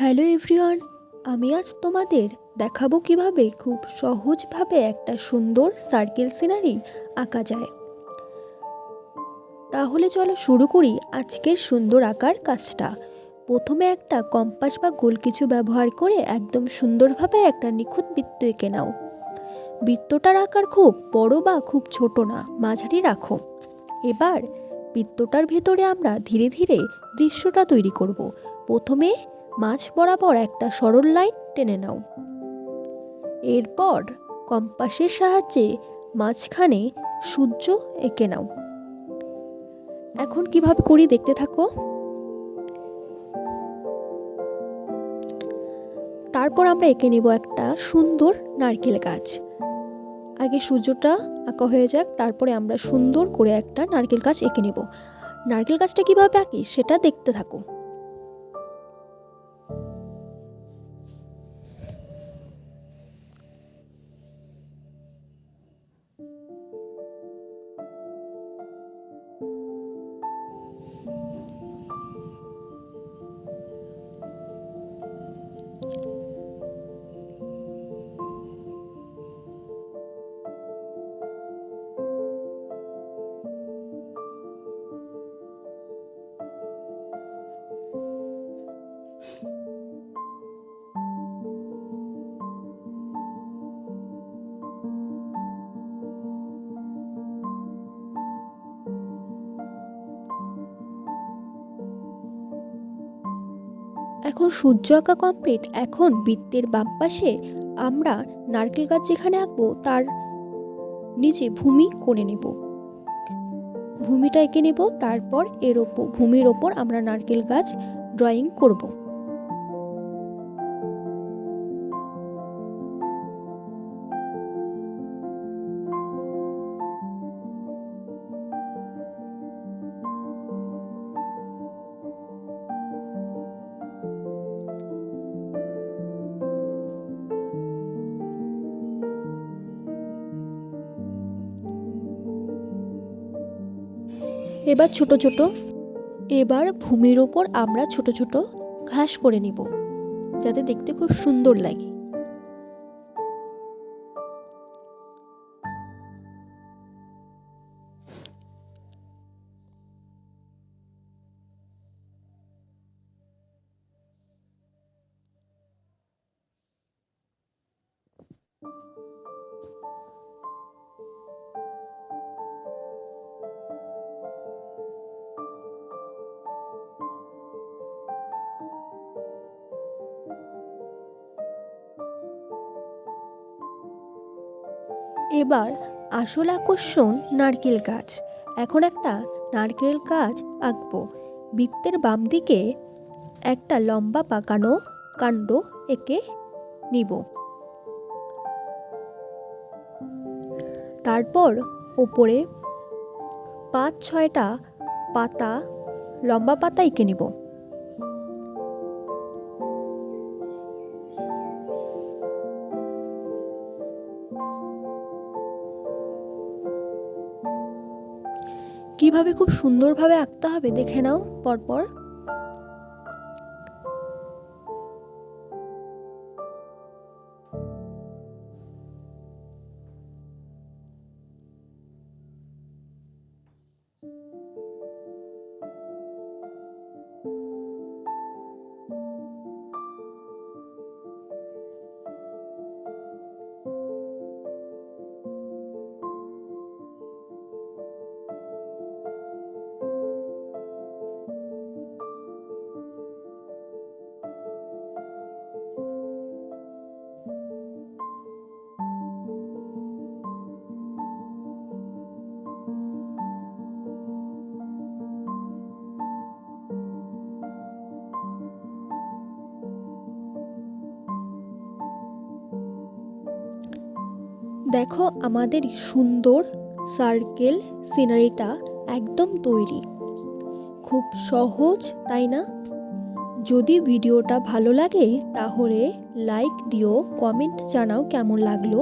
Hello everyone, আমি আজ তোমাদের দেখাবো কিভাবে খুব সহজভাবে একটা সুন্দর সার্কেল সিনারি আঁকা যায়। তাহলে চলো শুরু করি আজকের সুন্দর আঁকার কাজটা। প্রথমে একটা কম্পাস বা গোল কিছু ব্যবহার করে একদম সুন্দরভাবে একটা নিখুঁত বৃত্ত এঁকে নাও। বৃত্তটার আকার খুব বড় বা খুব ছোট না, মাঝারি রাখো। এবার বৃত্তটার ভেতরে আমরা ধীরে ধীরে দৃশ্যটা তৈরি করব। প্রথমে মাঝ বরাবর একটা সরল লাইন টেনে নাও। এরপর কম্পাসের সাহায্যে মাঝখানে সূর্য এঁকে নাও। এখন কিভাবে করি দেখতে থাকো। তারপর আমরা এঁকে নেব একটা সুন্দর নারকেল গাছ। আগে সূর্যটা আঁকা হয়ে যাক, তারপরে আমরা সুন্দর করে একটা নারকেল গাছ এঁকে নেব। নারকেল গাছটা কিভাবে আঁকি সেটা দেখতে থাকো। এখন সূর্য আঁকা কমপ্লিট। এখন বৃত্তের বাম পাশে আমরা নারকেল গাছ যেখানে আঁকবো তার নিচে ভূমি করে নেব। ভূমিটা এঁকে নেব, তারপর ভূমির ওপর আমরা নারকেল গাছ ড্রয়িং করব। এবার ভূমির ওপর আমরা ছোট ছোট ঘাস করে নিব, যাতে দেখতে খুব সুন্দর লাগে। এবার আসল আকর্ষণ নারকেল গাছ। এখন একটা নারকেল গাছ আঁকবো। বৃত্তের বাম দিকে একটা লম্বা পাকানো কাণ্ড এঁকে নিব। তারপর ওপরে 5-6টা পাতা, লম্বা পাতা এঁকে নিব। কিভাবে খুব সুন্দরভাবে আঁকতে হবে দেখে নাও পরপর। দেখো আমাদের সুন্দর সার্কেল সিনারিটা একদম তৈরি। খুব সহজ, তাই না? যদি ভিডিওটা ভালো লাগে তাহলে লাইক দিও, কমেন্ট জানাও কেমন লাগলো।